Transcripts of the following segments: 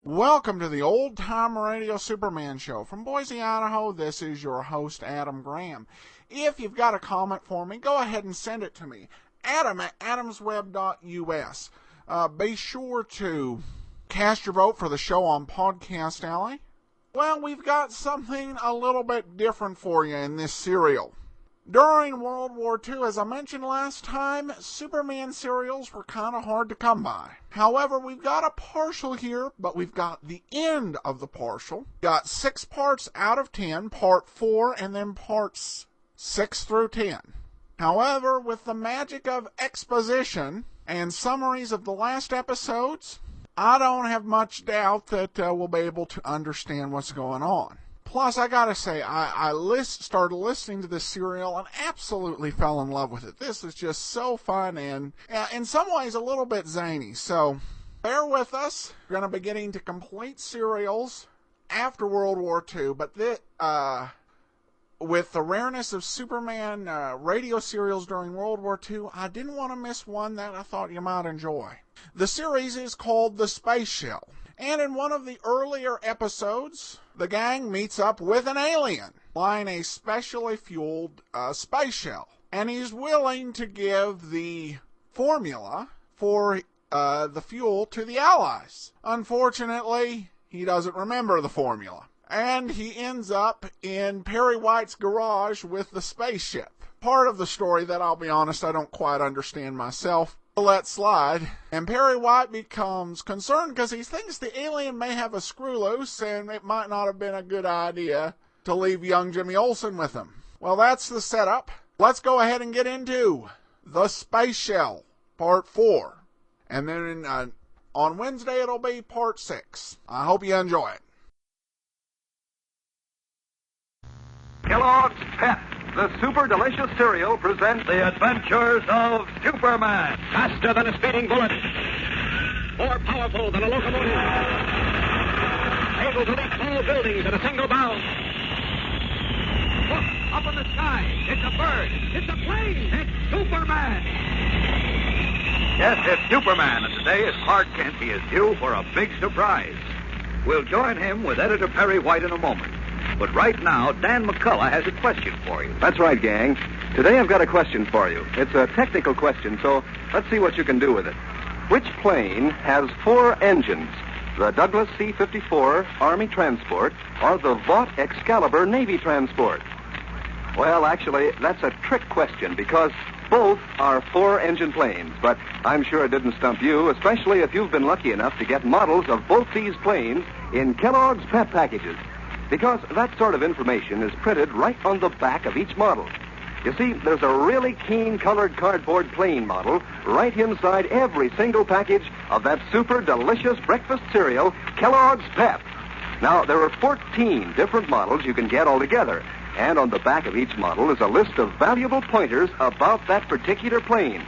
Welcome to the Old Time Radio Superman Show. From Boise, Idaho, this is your host, Adam Graham. If you've got a comment for me, go ahead and send it to me. Adam at adamsweb.us. Be sure to cast your vote for the show on Podcast Alley. Well, we've got something a little bit different for you in this serial. During World War II, as I mentioned last time, Superman serials were kind of hard to come by. However, we've got a partial here, but we've got the end of the partial. Got 6 parts out of 10, part 4, and then parts 6 through 10. However, with the magic of exposition and summaries of the last episodes, I don't have much doubt that we'll be able to understand what's going on. Plus, I gotta say, I started listening to this serial and absolutely fell in love with it. This is just so fun and in some ways a little bit zany. So, bear with us. We're going to be getting to complete serials after World War II. But with the rareness of Superman radio serials during World War II, I didn't want to miss one that I thought you might enjoy. The series is called The Spaceship. And in one of the earlier episodes, the gang meets up with an alien flying a specially fueled space shell. And he's willing to give the formula for the fuel to the Allies. Unfortunately, he doesn't remember the formula. And he ends up in Perry White's garage with the spaceship. Part of the story that, I'll be honest, I don't quite understand myself. Let slide, and Perry White becomes concerned because he thinks the alien may have a screw loose and it might not have been a good idea to leave young Jimmy Olsen with him. Well, that's the setup. Let's go ahead and get into The Space Shell, Part 4. And then on Wednesday it'll be Part 6. I hope you enjoy it. Kellogg's Pep, the super delicious cereal, presents The Adventures of Superman. Faster than a speeding bullet. More powerful than a locomotive. Able to leap tall buildings at a single bound. Look, up in the sky. It's a bird. It's a plane. It's Superman. Yes, it's Superman, and today as Clark Kent, he is due for a big surprise. We'll join him with Editor Perry White in a moment. But right now, Dan McCullough has a question for you. That's right, gang. Today I've got a question for you. It's a technical question, so let's see what you can do with it. Which plane has 4 engines? The Douglas C-54 Army Transport or the Vought Excalibur Navy Transport? Well, actually, that's a trick question because both are 4-engine planes, but I'm sure it didn't stump you, especially if you've been lucky enough to get models of both these planes in Kellogg's Pep packages. Because that sort of information is printed right on the back of each model. You see, there's a really keen colored cardboard plane model right inside every single package of that super delicious breakfast cereal, Kellogg's Pep. Now, there are 14 different models you can get altogether, and on the back of each model is a list of valuable pointers about that particular plane.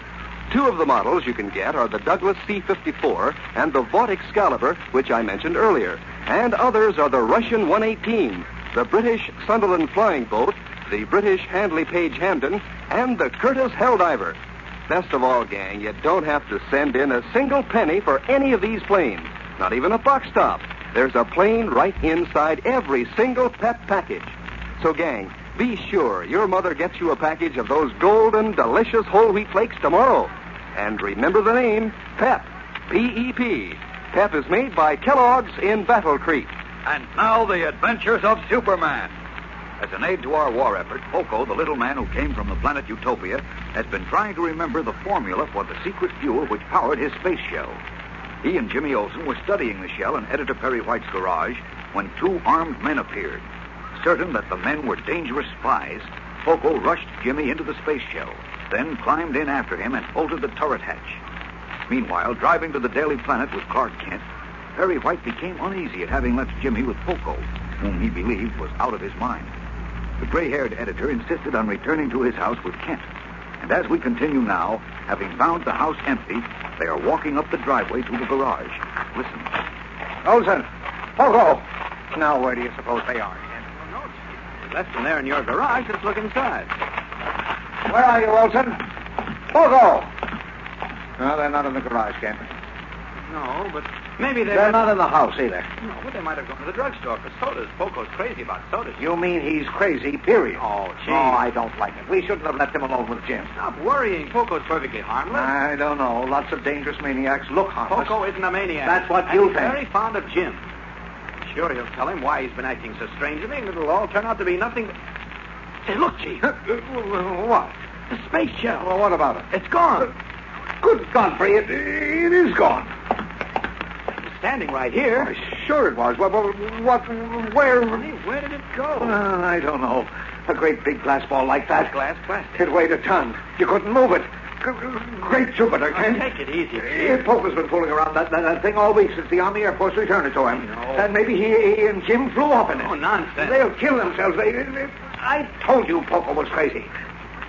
2 of the models you can get are the Douglas C-54 and the Vought Excalibur, which I mentioned earlier. And others are the Russian 118, the British Sunderland Flying Boat, the British Handley Page Hampden, and the Curtiss Helldiver. Best of all, gang, you don't have to send in a single penny for any of these planes, not even a box top. There's a plane right inside every single Pep package. So, gang, be sure your mother gets you a package of those golden, delicious whole wheat flakes tomorrow. And remember the name, Pep, P-E-P. Pep is made by Kellogg's in Battle Creek. And now The Adventures of Superman. As an aid to our war effort, Poco, the little man who came from the planet Utopia, has been trying to remember the formula for the secret fuel which powered his space shell. He and Jimmy Olsen were studying the shell in Editor Perry White's garage when 2 armed men appeared. Certain that the men were dangerous spies, Poco rushed Jimmy into the space shell, then climbed in after him and bolted the turret hatch. Meanwhile, driving to the Daily Planet with Clark Kent, Perry White became uneasy at having left Jimmy with Poco, whom he believed was out of his mind. The gray-haired editor insisted on returning to his house with Kent. And as we continue now, having found the house empty, they are walking up the driveway to the garage. Listen. Olsen! Poco! Now, where do you suppose they are, Kent? No, you left them there in your garage. Let's look inside. Where are you, Olsen? Poco! No, they're not in the garage, Kent. No, but Maybe They're not in the house either. No, but they might have gone to the drugstore for sodas. Poco's crazy about sodas. You mean he's crazy, period? Oh, gee. Oh, I don't like it. We shouldn't have left him alone with Jim. Stop worrying. Poco's perfectly harmless. I don't know. Lots of dangerous maniacs look harmless. Poco isn't a maniac. That's what And you he's think. very fond of Jim. Sure, he'll tell him why he's been acting so strangely, and it'll all turn out to be nothing but... Say, look, Chief. What? The space shell. Well, what about it? It's gone. Good Godfrey, it is gone. It's standing right here. Why, sure it was. What, where? Hey, where did it go? I don't know. A great big glass ball like that. Glass plastic. It weighed a ton. You couldn't move it. Great Jupiter, Now, Ken. take it easy, Chief. Poco's been fooling around that thing all week since the Army Air Force returned it to him. No. And maybe he and Jim flew up in it. Oh, nonsense. They'll kill themselves. I told you Poco was crazy.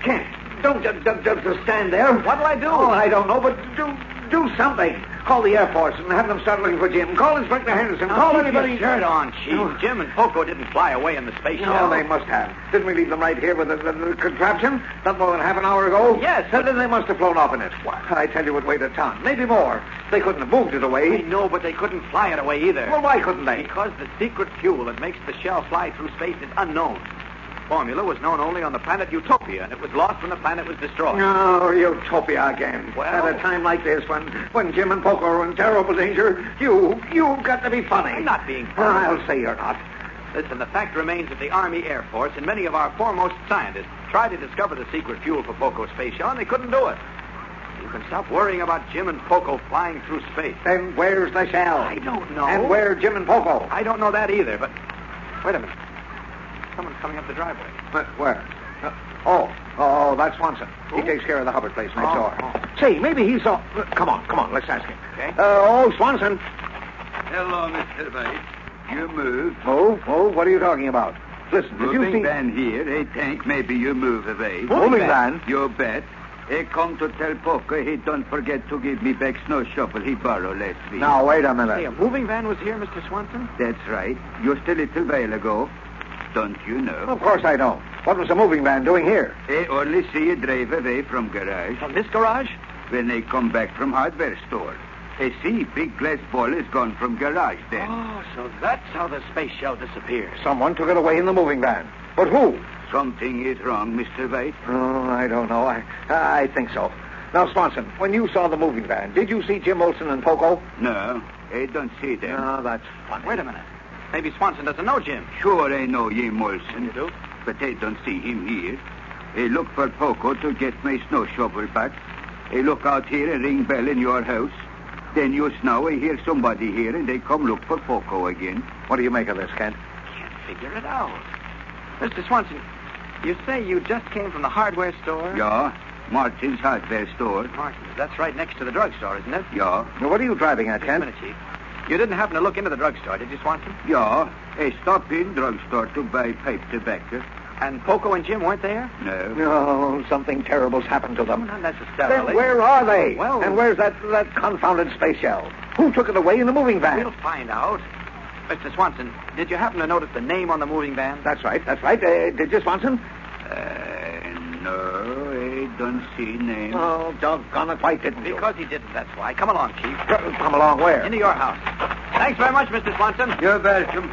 Ken, don't just stand there. What'll I do? Oh, I don't know, but do something. Call the Air Force and have them start looking for Jim. Call Inspector Henderson. Call anybody. Keep your shirt on, Chief. No. Jim and Poco didn't fly away in the space No, shell. they must have. Didn't we leave them right here with the contraption? Not more than half an hour ago? Yes. Then they must have flown off in it. Why, I tell you, it weighed a ton. Maybe more. They couldn't have moved it I away. know, but they couldn't fly it away either. Well, why couldn't they? Because the secret fuel that makes the shell fly through space is unknown. Formula was known only on the planet Utopia, and it was lost when the planet was destroyed. Oh, Utopia again. Well- At a time like this, when Jim and Poco are in terrible danger, you've got to be funny. I'm not being funny. I'll say you're not. Listen, the fact remains that the Army Air Force and many of our foremost scientists tried to discover the secret fuel for Poco's space shell, and they couldn't do it. You can stop worrying about Jim and Poco flying through space. Then where's the shell? I don't know. And where Jim and Poco? I don't know that either, but... Wait a minute. Someone's coming up the driveway. Where? Oh, that's Swanson. He takes care of the Hubbard place next door. Oh. Say, maybe he saw... Come on, let's ask him. Okay. Swanson. Hello, Mr. Bates. You move. Move? What are you talking about? Listen, did you Moving see... van here. Hey, Tank, maybe you move away. Moving van? You bet. He come to tell Poker he don't forget to give me back snow shovel he borrowed last week. Now, wait a Hey, minute. a moving van was here, Mr. Swanson? That's right. Just a little while ago. Don't you know? Of course I don't. What was the moving van doing here? He only see you drive away from garage. From this garage? When they come back from hardware store. He see big glass ball is gone from garage then. Oh, so that's how the space shell disappeared. Someone took it away in the moving van. But who? Something is wrong, Mr. White. Oh, I don't know. I think so. Now, Swanson, when you saw the moving van, did you see Jim Olsen and Poco? No, I don't see them. No, that's funny. Wait a minute. Maybe Swanson doesn't know Jim. Sure, I know Jim Molson. You do? But I don't see him here. I look for Poco to get my snow shovel back. I look out here and ring bell in your house. Then just now I hear somebody here and they come look for Poco again. What do you make of this, Kent? Can't figure it out. Mr. Swanson, you say you just came from the hardware store? Yeah, Martin's hardware store. Martin's. That's right next to the drugstore, isn't it? Yeah, Now, what are you driving at, Just a Kent? minute, Chief. You didn't happen to look into the drugstore, did you, Swanson? yeah. I stopped in drugstore to buy pipe tobacco. And Poco and Jim weren't there? No. No, something terrible's happened to them. Not necessarily. Then where are they? Well- And where's that confounded space shell? Who took it away in the moving van? We'll find out. Mr. Swanson, did you happen to notice the name on the moving van? That's right. Did you, Swanson? No, I don't see name. Oh, doggone it, why didn't you? Because he didn't, that's why. Come along, Chief. Come along where? Into your house. Thanks very much, Mr. Swanson. You're welcome.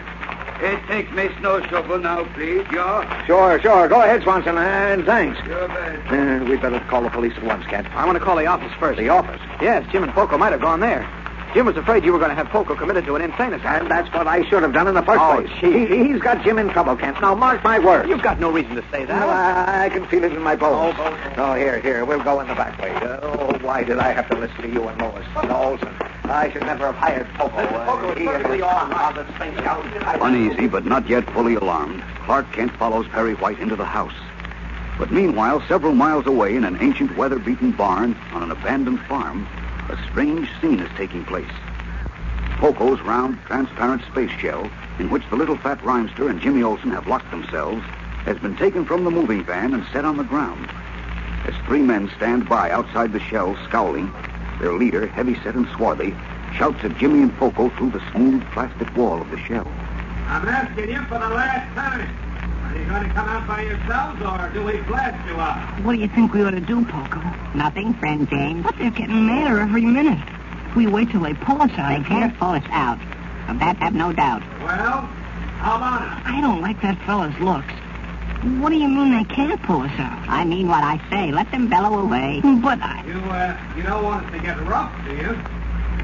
Hey, take my snow shovel now, please. Yeah? Sure. Go ahead, Swanson, and thanks. You're welcome. We'd better call the police at once, Kent. I want to call the office first. The office? Yes, Jim and Poco might have gone there. Jim was afraid you were going to have Poco committed to an insane asylum. And that's what I should have done in the first Oh, place. gee. He's got Jim in trouble, Kent. Now, mark my words. You've got no reason to say that. No, I can feel it in my bones. Oh, Oh, here. We'll go in the back way. Why did I have to listen to you and Lois? Olsen. I should never have hired Poco. Poco is perfectly on the space house. Uneasy but not yet fully alarmed, Clark Kent follows Perry White into the house. But meanwhile, several miles away in an ancient weather-beaten barn on an abandoned farm, a strange scene is taking place. Poco's round, transparent space shell, in which the little fat rhymester and Jimmy Olsen have locked themselves, has been taken from the moving van and set on the ground. As three men stand by outside the shell, scowling, their leader, heavy-set and swarthy, shouts at Jimmy and Poco through the smooth plastic wall of the shell. I'm asking you for the last time. Are you going to come out by yourselves, or do we blast you out? What do you think we ought to do, Poco? Nothing, friend James. But they're getting madder every minute. We wait till they pull us out. They can't pull us out. Of that, have no doubt. Well, how about it? I don't like that fella's looks. What do you mean they can't pull us out? I mean what I say. Let them bellow away. But I... You don't want us to get rough, do you?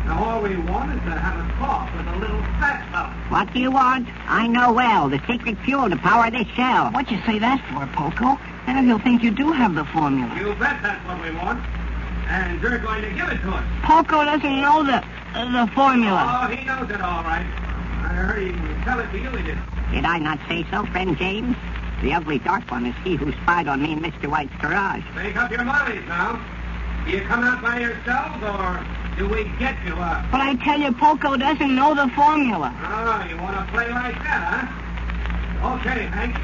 Now, all we want is to have a talk with a little fat fella. What do you want? I know well. The secret fuel to power this shell. What'd you say that for, Poco? Now he'll think you do have the formula. You bet that's what we want. And you're going to give it to us. Poco doesn't know the formula. Oh, he knows it all right. I heard him tell it to you, he did. Did I not say so, friend James? The ugly dark one is he who spied on me in Mr. White's garage. Make up your minds now. Do you come out by yourselves, or do we get you up? But I tell you, Poco doesn't know the formula. Oh, you want to play like that, huh? Okay, Hank.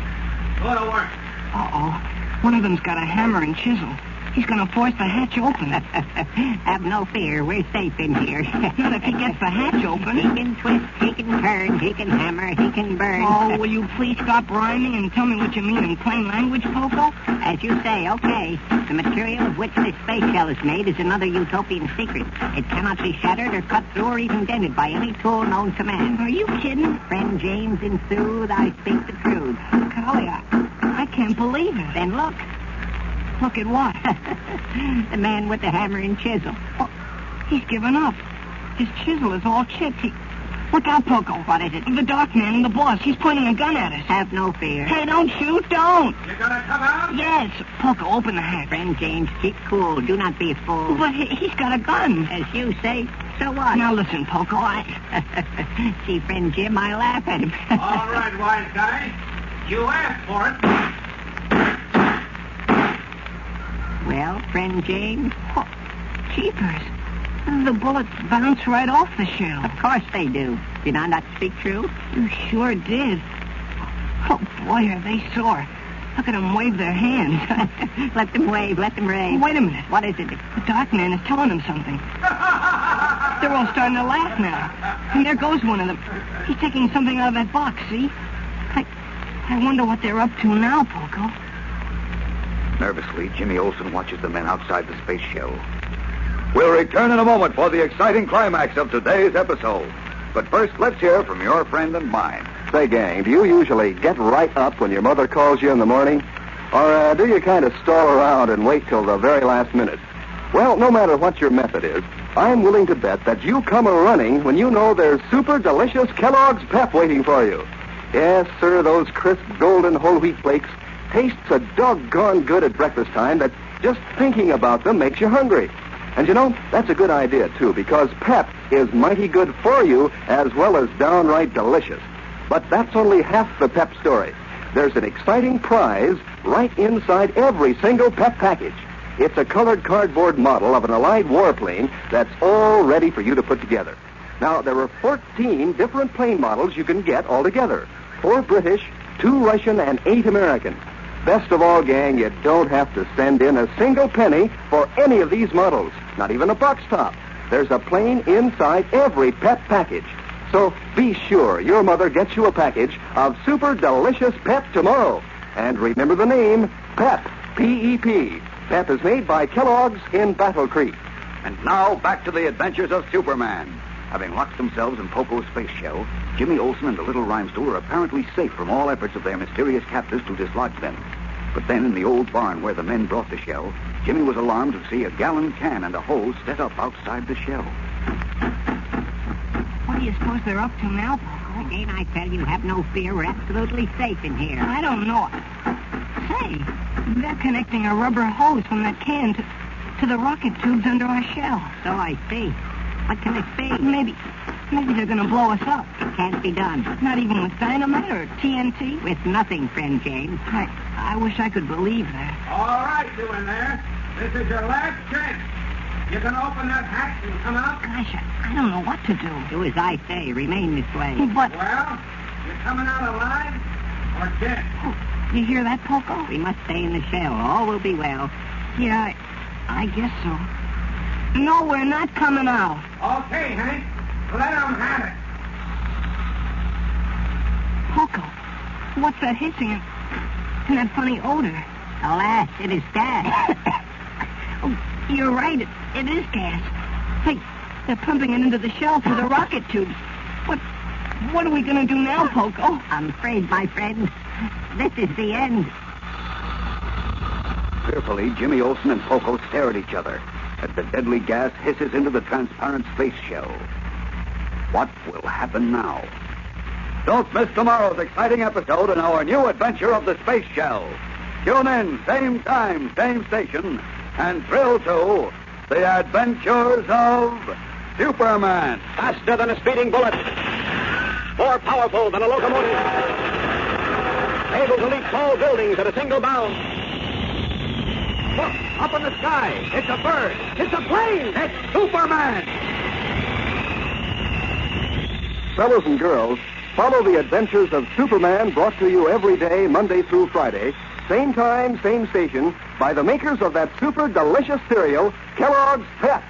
Go to work. Uh-oh. One of them's got a hammer and chisel. He's going to force the hatch open. Have no fear. We're safe in here. Not if he gets the hatch open. He can twist, he can turn, he can hammer, he can burn. Oh, will you please stop rhyming and tell me what you mean in plain language, Poco? As you say, okay. The material of which this space shell is made is another utopian secret. It cannot be shattered or cut through or even dented by any tool known to man. Are you kidding? Friend James, in sooth, I speak the truth. Golly, I can't believe it. Then look. Look at what? The man with the hammer and chisel. Oh, he's given up. His chisel is all chipped. Look out, Poco. What is it? The dark man and the boss. He's pointing a gun at us. Have no fear. Hey, don't shoot. Don't. You gonna come out? Yes. Poco, open the hatch. Friend James, keep cool. Do not be a fool. But he's got a gun. As you say, so what? Now listen, Poco, See, friend Jim, I laugh at him. All right, wise guy. You asked for it. Well, friend James? Oh, jeepers. The bullets bounce right off the shell. Of course they do. Did I not speak true? You sure did. Oh, boy, are they sore. Look at them wave their hands. Let them wave, let them rave. Wait a minute. What is it? The dark man is telling them something. They're all starting to laugh now. And there goes one of them. He's taking something out of that box, see? I wonder what they're up to now, Poco. Nervously, Jimmy Olsen watches the men outside the space shell. We'll return in a moment for the exciting climax of today's episode. But first, let's hear from your friend and mine. Say, gang, do you usually get right up when your mother calls you in the morning? Or do you kind of stall around and wait till the very last minute? Well, no matter what your method is, I'm willing to bet that you come a-running when you know there's super delicious Kellogg's Pep waiting for you. Yes, sir, those crisp golden whole wheat flakes taste so doggone good at breakfast time that just thinking about them makes you hungry. And you know, that's a good idea, too, because Pep is mighty good for you as well as downright delicious. But that's only half the Pep story. There's an exciting prize right inside every single Pep package. It's a colored cardboard model of an Allied warplane that's all ready for you to put together. Now, there are 14 different plane models you can get altogether. 4 British, 2 Russian, and 8 American. Best of all, gang, you don't have to send in a single penny for any of these models, not even a box top. There's a plane inside every Pep package. So be sure your mother gets you a package of super delicious Pep tomorrow. And remember the name, Pep, P-E-P. Pep is made by Kellogg's in Battle Creek. And now, back to the adventures of Superman. Having locked themselves in Poco's space shell, Jimmy Olsen and the little rhymester are apparently safe from all efforts of their mysterious captors to dislodge them. But then in the old barn where the men brought the shell, Jimmy was alarmed to see a gallon can and a hose set up outside the shell. What do you suppose they're up to now, Poco? Again, I tell you, have no fear. We're absolutely safe in here. I don't know. Say, they're connecting a rubber hose from that can to the rocket tubes under our shell. So I see. What can it be? Maybe they're going to blow us up. It can't be done. Not even with dynamite or TNT? With nothing, friend James. I wish I could believe that. All right, you in there. This is your last chance. You can open that hatch and come out. Gosh, I don't know what to do. Do as I say. Remain this way. But... Well, you're coming out alive or dead? Oh, you hear that, Poco? We must stay in the shell. All will be well. Yeah, I guess so. No, we're not coming out. Okay, Hank. Let them have it. Poco, what's that hissing and that funny odor? Alas, it is gas. Oh, you're right. It is gas. Hey, They're pumping it into the shelf with a rocket tube. What are we going to do now, Poco? I'm afraid, my friend, this is the end. Fearfully, Jimmy Olsen and Poco stare at each other as the deadly gas hisses into the transparent space shell. What will happen now? Don't miss tomorrow's exciting episode in our new adventure of the space shell. Tune in, same time, same station, and thrill to the adventures of Superman. Faster than a speeding bullet. More powerful than a locomotive. Able to leap tall buildings at a single bound. Look, up in the sky. It's a bird. It's a plane. It's Superman. Fellows and girls, follow the adventures of Superman, brought to you every day, Monday through Friday, same time, same station, by the makers of that super delicious cereal, Kellogg's Pep.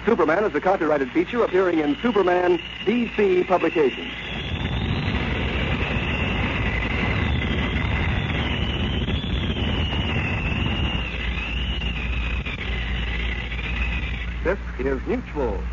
Superman is a copyrighted feature appearing in Superman DC publications. This is Mutual.